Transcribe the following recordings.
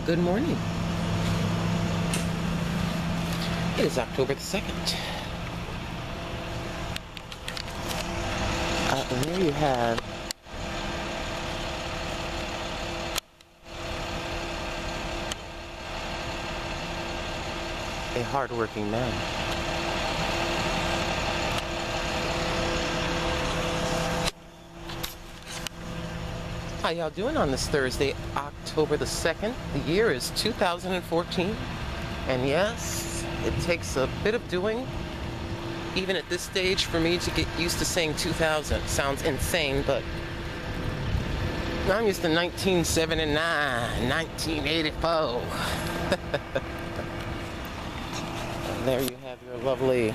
Good morning. It is October the 2nd. And there you have a hardworking man. How y'all doing on this Thursday, October the 2nd? The year is 2014. And yes, it takes a bit of doing, even at this stage, for me to get used to saying 2000. Sounds insane, but I'm used to 1979, 1984. And there you have your lovely,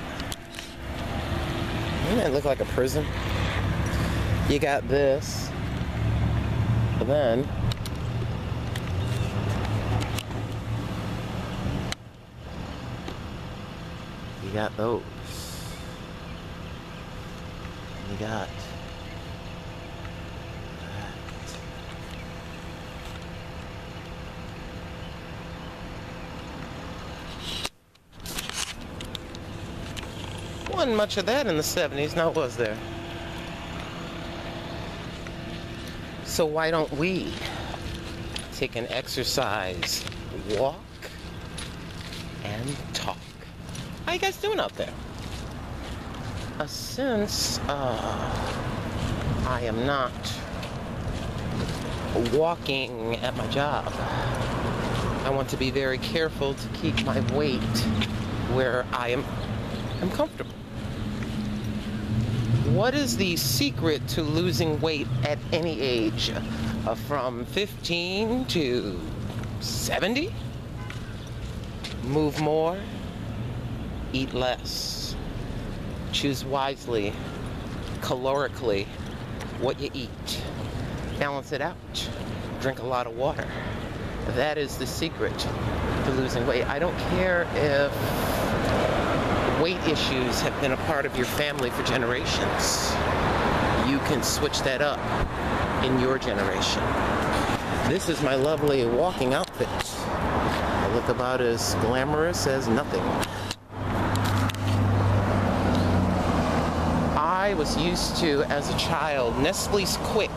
doesn't that look like a prison? You got this. But then you got those. And you got that. Wasn't much of that in the 70s, now was there? So why don't we take an exercise, walk, and talk? How you guys doing out there? Since I am not walking at my job, I want to be very careful to keep my weight where I'm comfortable. What is the secret to losing weight at any age? From 15 to 70? Move more, eat less. Choose wisely, calorically, what you eat. Balance it out. Drink a lot of water. That is the secret to losing weight. I don't care if weight issues have been a part of your family for generations. You can switch that up in your generation. This is my lovely walking outfit. I look about as glamorous as nothing. I was used to, as a child, Nestle's Quick.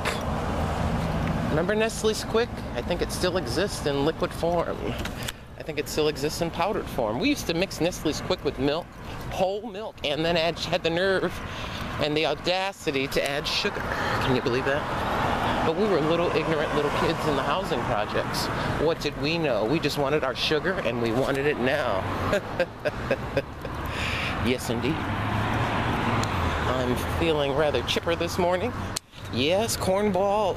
Remember Nestle's Quick? I think it still exists in liquid form. I think it still exists in powdered form. We used to mix Nestle's Quick with milk, whole milk, and then had the nerve and the audacity to add sugar. Can you believe that? But we were little ignorant little kids in the housing projects. What did we know? We just wanted our sugar and we wanted it now. Yes, indeed. I'm feeling rather chipper this morning. Yes, cornball.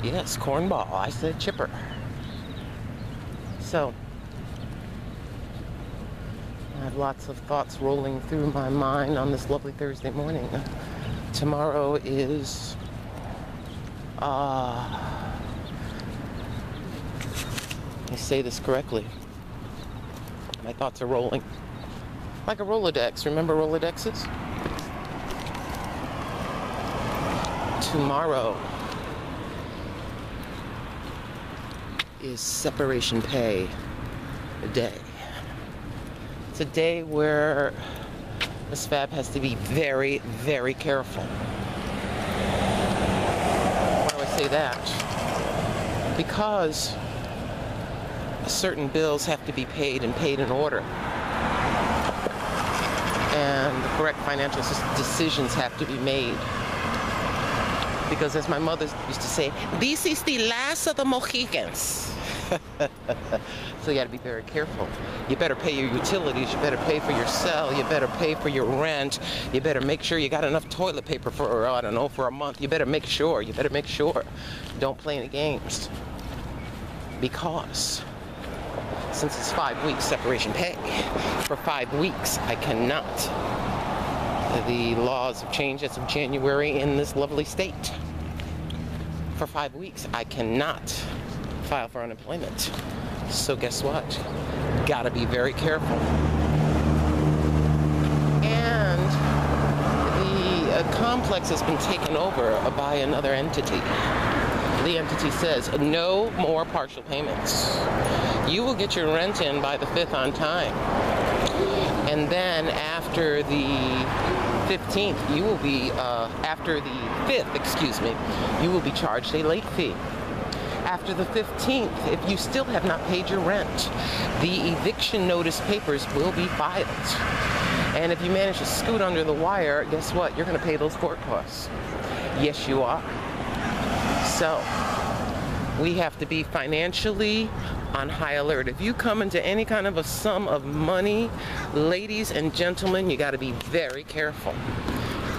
Yes, cornball. I said chipper. So, I have lots of thoughts rolling through my mind on this lovely Thursday morning. Tomorrow is, let me say this correctly. My thoughts are rolling. Like a Rolodex. Remember Rolodexes? Tomorrow is separation pay day. It's a day where Miss Fab has to be very, very careful. Why do I say that? Because certain bills have to be paid and paid in order. And the correct financial decisions have to be made. Because as my mother used to say, this is the last of the Mohicans. So you got to be very careful. You better pay your utilities, you better pay for your cell, you better pay for your rent, you better make sure you got enough toilet paper for, I don't know, for a month. You better make sure. Don't play any games. Because since it's 5 weeks separation pay, for 5 weeks I cannot. The laws have changed as of January in this lovely state. For 5 weeks, I cannot file for unemployment. So guess what? Gotta be very careful. And the complex has been taken over by another entity. the entity says no more partial payments. You will get your rent in by the 5th on time. And then after the 15th, you will be, after the 5th, excuse me, you will be charged a late fee. After the 15th, if you still have not paid your rent, the eviction notice papers will be filed. And if you manage to scoot under the wire, guess what? You're going to pay those court costs. Yes, you are. So, we have to be financially on high alert. If you come into any kind of a sum of money, ladies and gentlemen, you got to be very careful.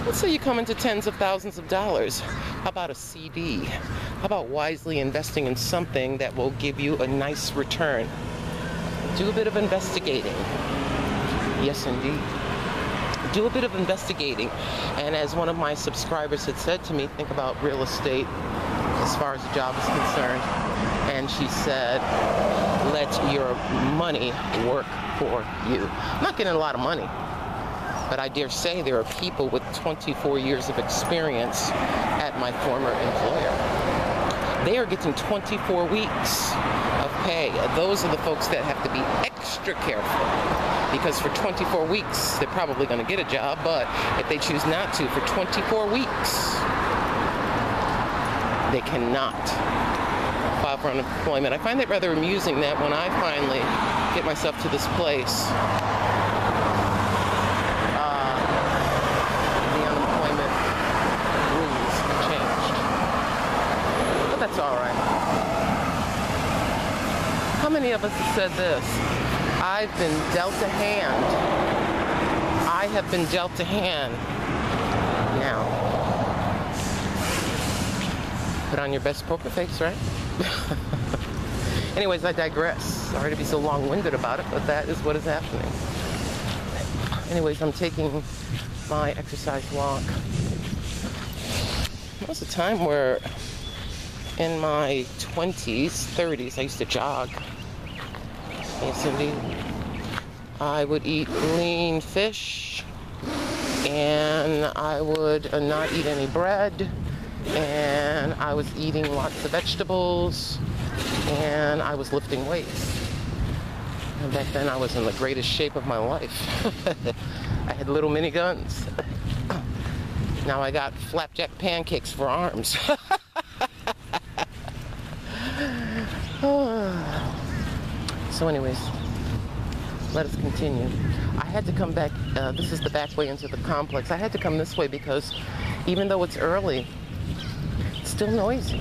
Let's say you come into tens of thousands of dollars. How about a CD? How about wisely investing in something that will give you a nice return? Do a bit of investigating. Yes, indeed. Do a bit of investigating. And as one of my subscribers had said to me, think about real estate as far as the job is concerned. And she said, let your money work for you. I'm not getting a lot of money, but I dare say there are people with 24 years of experience at my former employer. They are getting 24 weeks of pay. Those are the folks that have to be extra careful, because for 24 weeks, they're probably going to get a job, but if they choose not to, for 24 weeks, they cannot file for unemployment. I find it rather amusing that when I finally get myself to this place, the unemployment rules have changed. But that's all right. How many of us have said this? I've been dealt a hand. I have been dealt a hand. Now, put on your best poker face, right? Anyways, I digress. Sorry to be so long-winded about it, but that is what is happening. Anyways, I'm taking my exercise walk. There was a time where in my 20s, 30s, I used to jog. Yes, indeed. I would eat lean fish, and I would not eat any bread, and I was eating lots of vegetables, and I was lifting weights. And back then I was in the greatest shape of my life. I had little mini guns. Now I got flapjack pancakes for arms. So anyways, let us continue. I had to come back, this is the back way into the complex. I had to come this way because even though it's early, it's still noisy.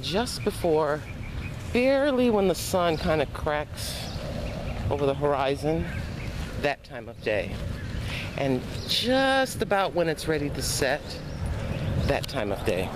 Just before, barely when the sun kind of cracks over the horizon, that time of day. And just about when it's ready to set, that time of day.